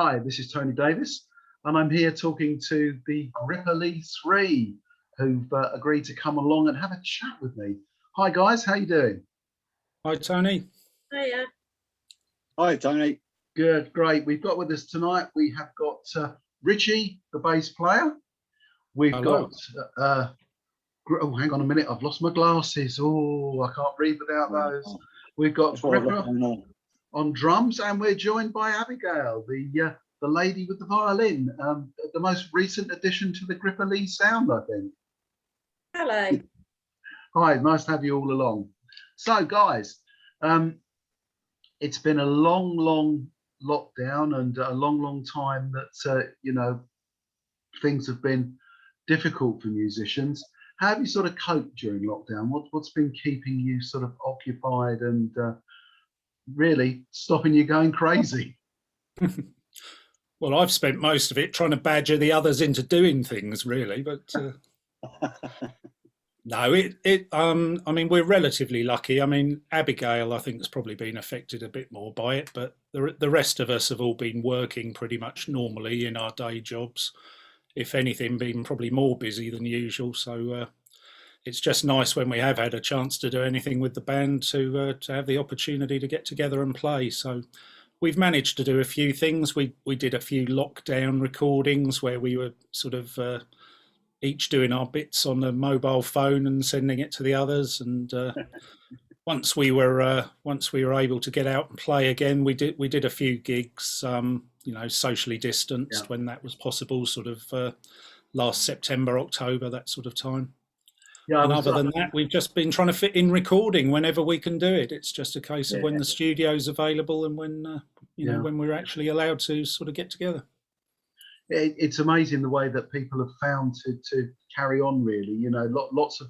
Hi, this is Tony Davis, and I'm here talking to the Gripperly 3, who've agreed to come along and have a chat with me. Hi guys, how you doing? Hi Tony. Hiya. Hi Tony. Good, great. We've got with us tonight, we have got Richie, the bass player. We've Hello. got, oh, hang on a minute, I've lost my glasses. Oh, I can't read without those. We've got Gripper on drums, and we're joined by Abigail, the lady with the violin, the most recent addition to the Gripperly sound, I think. Hello. Hi, nice to have you all along. So, guys, it's been a long lockdown and a long time that, you know, things have been difficult for musicians. How have you sort of coped during lockdown? What's been keeping you sort of occupied and really stopping you going crazy? Well, I've spent most of it trying to badger the others into doing things, really. But no, I mean, we're relatively lucky. I mean, Abigail, I think, has probably been affected a bit more by it, but the rest of us have all been working pretty much normally in our day jobs. If anything, been probably more busy than usual. So it's just nice when we have had a chance to do anything with the band to have the opportunity to get together and play. So we've managed to do a few things. We did a few lockdown recordings where we were sort of each doing our bits on the mobile phone and sending it to the others. And once we were able to get out and play again, we did a few gigs. You know, socially distanced when that was possible, sort of last September, October, that sort of time. Yeah, and other than that, we've just been trying to fit in recording whenever we can do it. It's just a case of when the studio's available and when you know, when we're actually allowed to sort of get together. It's amazing the way that people have found to carry on, really. You know, lots of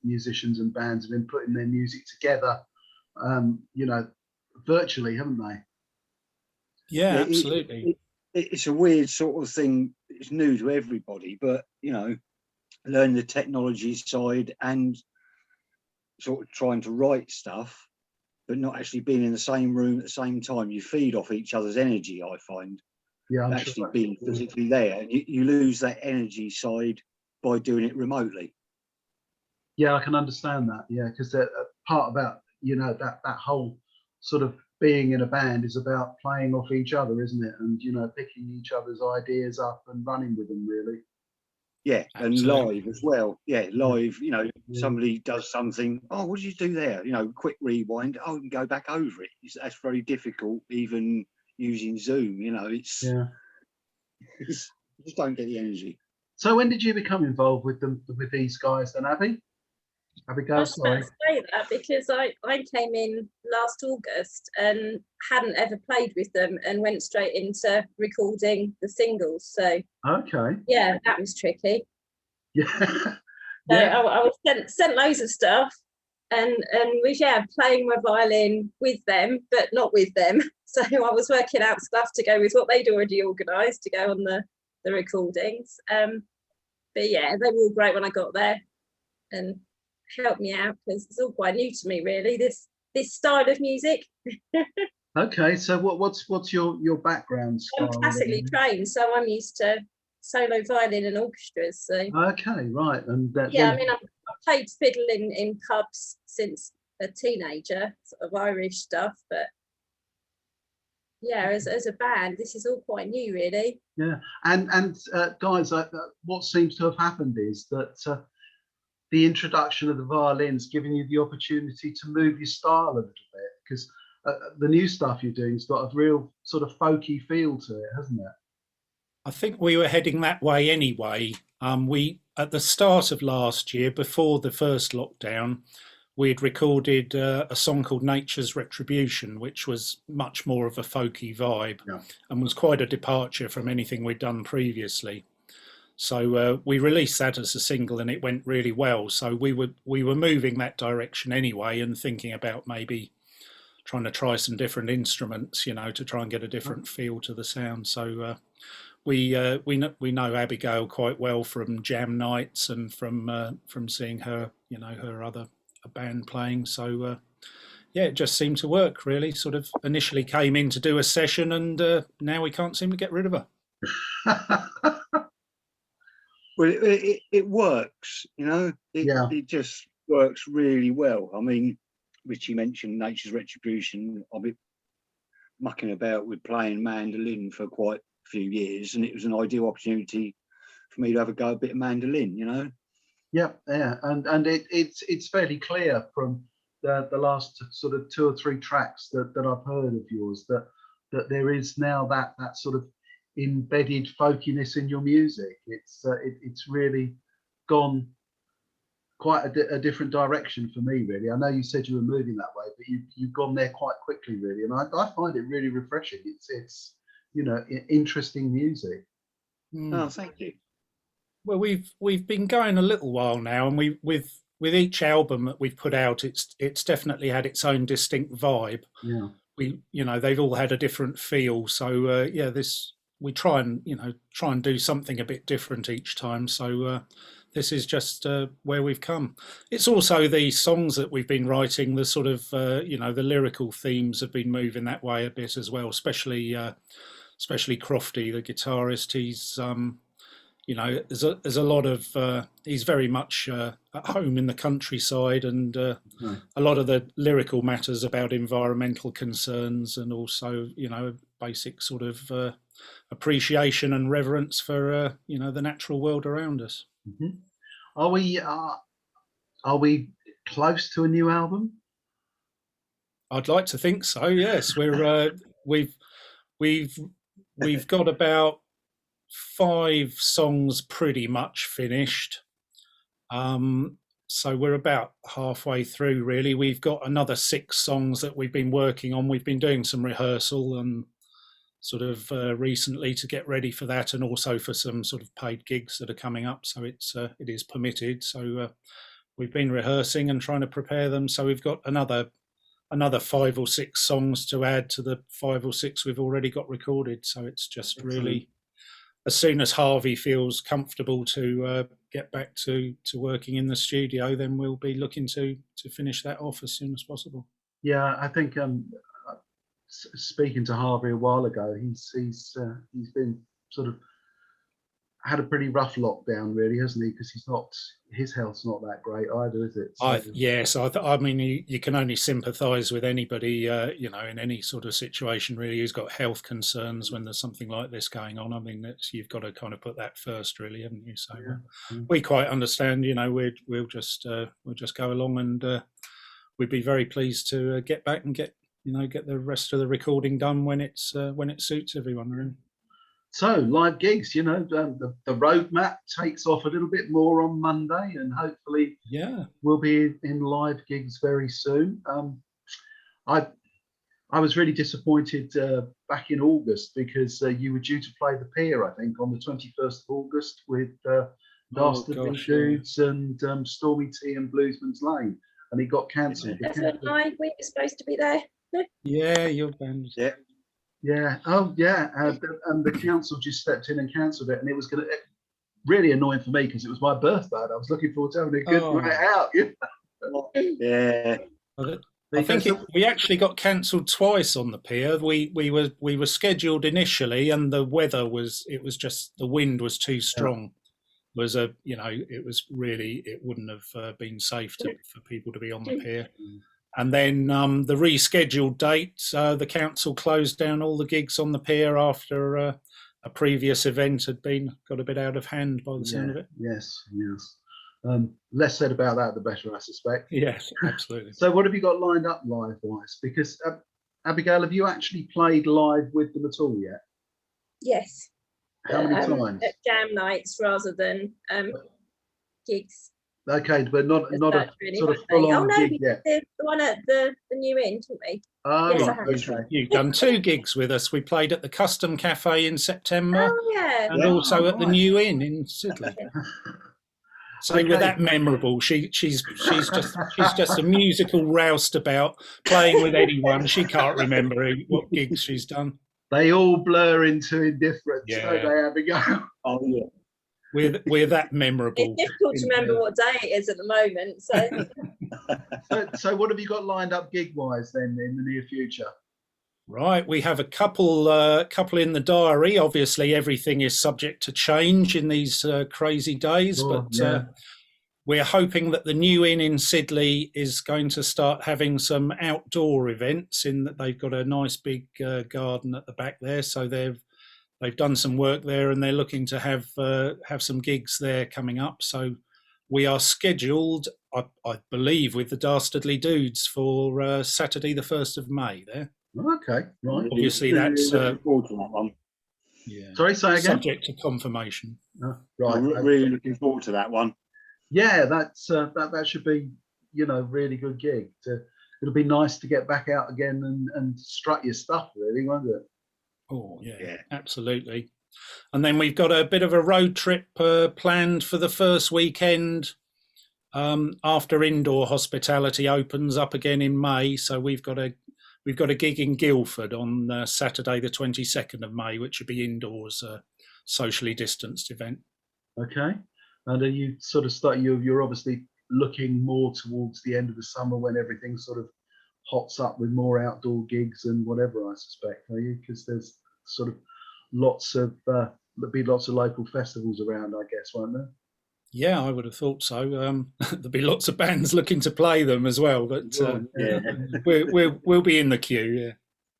musicians and bands have been putting their music together, you know, virtually, haven't they? Yeah, absolutely. It's a weird sort of thing. It's new to everybody, but, you know, learn the technology side and sort of trying to write stuff, but not actually being in the same room at the same time. You feed off each other's energy, I find. Yeah, I'm actually being physically there. You lose that energy side by doing it remotely. Yeah, I can understand that. Yeah, because the part about, you know, that whole sort of being in a band is about playing off each other, isn't it? And, you know, picking each other's ideas up and running with them, really. Yeah, absolutely. And live as well. Yeah, live, you know, somebody does something. Oh, what did you do there? You know, quick rewind. Oh, you can go back over it. That's very difficult, even using Zoom. You know, you just don't get the energy. So when did you become involved with these guys then, Abby? Abigail, I was about to say that because I came in last August and hadn't ever played with them and went straight into recording the singles. So okay, yeah, that was tricky. Yeah, so I was sent loads of stuff and was playing my violin with them, but not with them. So I was working out stuff to go with what they'd already organised to go on the recordings. But yeah, they were all great when I got there and helped me out because it's all quite new to me, really, this style of music. Okay, so what's your background style? I'm classically trained, so I'm used to solo violin and orchestras. So okay, right, and I mean, I've played fiddle in pubs since a teenager, sort of Irish stuff, but yeah, as a band, this is all quite new, really. Yeah, and guys, what seems to have happened is that the introduction of the violins giving you the opportunity to move your style a little bit, because the new stuff you're doing has got a real sort of folky feel to it, hasn't it? I think we were heading that way anyway. We at the start of last year, before the first lockdown, we had recorded a song called Nature's Retribution, which was much more of a folky vibe and was quite a departure from anything we'd done previously. So we released that as a single and it went really well. So we were moving that direction anyway and thinking about maybe trying to try some different instruments, you know, to try and get a different feel to the sound. So we know Abigail quite well from jam nights and from seeing her, you know, her other band playing. So yeah, it just seemed to work really. Sort of initially came in to do a session, and now we can't seem to get rid of her. Well, it works, you know. It just works really well. I mean, Richie mentioned Nature's Retribution. I've been mucking about with playing mandolin for quite a few years, and it was an ideal opportunity for me to have a go a bit of mandolin, you know. Yeah, and it's fairly clear from the last sort of 2 or 3 tracks that I've heard of yours that there is now that sort of embedded folkiness in your music. It's really gone quite a different direction for me, really. I know you said you were moving that way, but you've gone there quite quickly, really, and I find it really refreshing. It's interesting music. Oh, thank you. Well, we've been going a little while now, and with each album that we've put out, it's definitely had its own distinct vibe. Yeah, they've all had a different feel. So we try and do something a bit different each time. So this is just where we've come. It's also the songs that we've been writing. The sort of the lyrical themes have been moving that way a bit as well. Especially Crofty, the guitarist. He's there's a lot of he's very much at home in the countryside, and a lot of the lyrical matters about environmental concerns, and also basic sort of appreciation and reverence for the natural world around us. Mm-hmm. Are we close to a new album? I'd like to think so. Yes, we've got about 5 songs pretty much finished. So we're about halfway through, really. We've got another 6 songs that we've been working on. We've been doing some rehearsal and sort of recently to get ready for that, and also for some sort of paid gigs that are coming up. So it is permitted. So we've been rehearsing and trying to prepare them. So we've got another 5 or 6 songs to add to the 5 or 6 we've already got recorded. So it's just really, as soon as Harvey feels comfortable to get back to working in the studio, then we'll be looking to finish that off as soon as possible. Yeah, I think speaking to Harvey a while ago, he's been sort of had a pretty rough lockdown, really, hasn't he? Because his health's not that great either, is it? So, yes, I mean, you can only sympathise with anybody, in any sort of situation, really, who's got health concerns when there's something like this going on. I mean, you've got to kind of put that first, really, haven't you? So we quite understand. We'll just go along, and we'd be very pleased to get back and get the rest of the recording done when it suits everyone, really. So live gigs, the roadmap takes off a little bit more on Monday, and hopefully we'll be in live gigs very soon. I was really disappointed back in August, because you were due to play the Pier, I think, on the 21st of August with Dastardly Dudes and Stormy T and Bluesman's Lane, and it got cancelled. That's not mine. We were supposed to be there. Yeah, your band. Yeah. Yeah. Oh, yeah. And the council just stepped in and cancelled it, and it was really annoying for me, because it was my birthday and I was looking forward to having a good night out. Yeah. I think we actually got cancelled twice on the Pier. We were scheduled initially, and the weather the wind was too strong. It wouldn't have been safe for people to be on the Pier. And then the rescheduled date, the council closed down all the gigs on the Pier after a previous event had got a bit out of hand by the sound of it. Yes. Less said about that, the better, I suspect. Yes, absolutely. So what have you got lined up live-wise? Because, Abigail, have you actually played live with them at all yet? Yes. How many times? At jam nights rather than gigs. Okay, but not a really, sort of full-on gig yet. The one at the New Inn, didn't we? Oh, yes, right, okay. You've done 2 gigs with us. We played at the Custom Cafe in September, and also at the New Inn in Sidley. So we're that memorable. She's just a musical roustabout, playing with anyone. She can't remember what gigs she's done. They all blur into indifference, Yeah. don't they, Abigail? Oh, yeah. We're that memorable. It's difficult to remember what day it is at the moment. So So what have you got lined up gig-wise then in the near future? Right, we have a couple in the diary. Obviously, everything is subject to change in these crazy days, but we're hoping that the New Inn in Sidley is going to start having some outdoor events. In that they've got a nice big garden at the back there, so they've done some work there, and they're looking to have some gigs there coming up. So we are scheduled, I believe, with the Dastardly Dudes for Saturday, the 1st of May. There. Okay, right. Obviously, that's looking forward to that one. Yeah. Sorry, say again. Subject to confirmation. Right. I'm really looking forward to that one. Yeah, that's that should be, really good gig. It'll be nice to get back out again and strut your stuff, really, won't it? Oh yeah, absolutely. And then we've got a bit of a road trip planned for the first weekend after indoor hospitality opens up again in May. So we've got a gig in Guildford on Saturday, the 22nd of May, which will be indoors, socially distanced event. Okay. And are you sort of you're obviously looking more towards the end of the summer when everything sort of hots up with more outdoor gigs and whatever, I suspect, are you? Because there's sort of there'll be lots of local festivals around, I guess, won't there? Yeah, I would have thought so. There'll be lots of bands looking to play them as well, but we'll be in the queue. Yeah.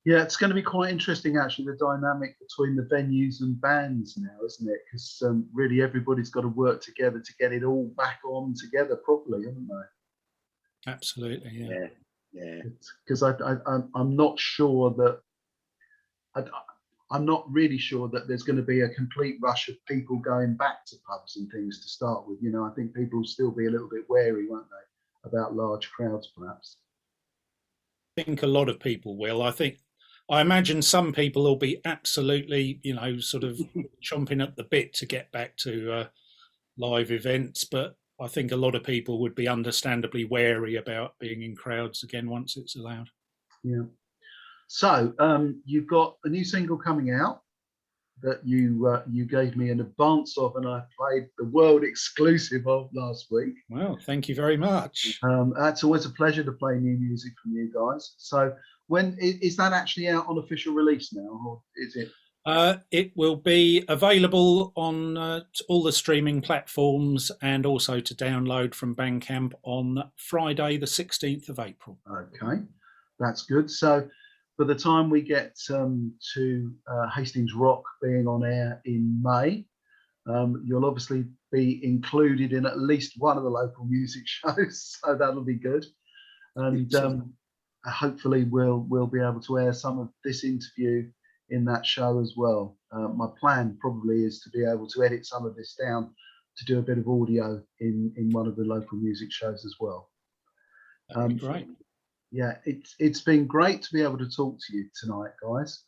Yeah, it's going to be quite interesting, actually, the dynamic between the venues and bands now, isn't it? Because really everybody's got to work together to get it all back on together properly, haven't they? Absolutely, yeah. Because I'm not sure that I'm not really sure that there's going to be a complete rush of people going back to pubs and things to start with. I think people will still be a little bit wary, won't they, about large crowds, perhaps. I think a lot of people will. I imagine some people will be absolutely, sort of chomping at the bit to get back to live events. But I think a lot of people would be understandably wary about being in crowds again once it's allowed. Yeah. So you've got a new single coming out that you gave me an advance of, and I played the world exclusive of last week. Well, thank you very much. It's always a pleasure to play new music from you guys. So when is that actually out on official release now, or is it? It will be available on all the streaming platforms and also to download from Bandcamp on Friday, the 16th of April. Okay, that's good. So by the time we get to Hastings Rock being on air in May, you'll obviously be included in at least one of the local music shows, so that'll be good. And hopefully we'll be able to air some of this interview in that show as well. My plan probably is to be able to edit some of this down to do a bit of audio in one of the local music shows as well. That'd be great. Yeah, it's been great to be able to talk to you tonight, guys.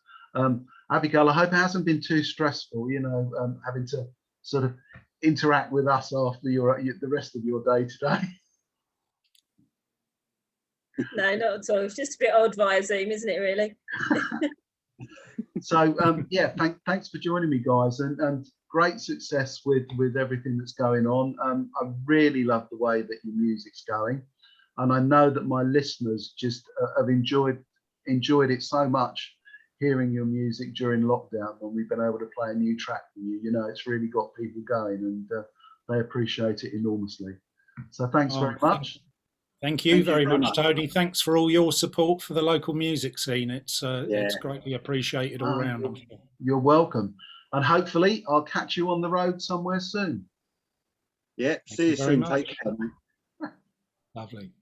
Abigail, I hope it hasn't been too stressful, having to sort of interact with us after the rest of your day today. No, not at all. It's just a bit odd via Zoom, isn't it, really? So, thanks for joining me, guys, and great success with everything that's going on. I really love the way that your music's going, and I know that my listeners just have enjoyed it so much hearing your music during lockdown when we've been able to play a new track from you. It's really got people going, and they appreciate it enormously. So thanks very much. Thank you very much, Tony. Thanks for all your support for the local music scene. It's greatly appreciated all round. You're welcome. And hopefully I'll catch you on the road somewhere soon. Yeah, see you soon. Take care. Lovely.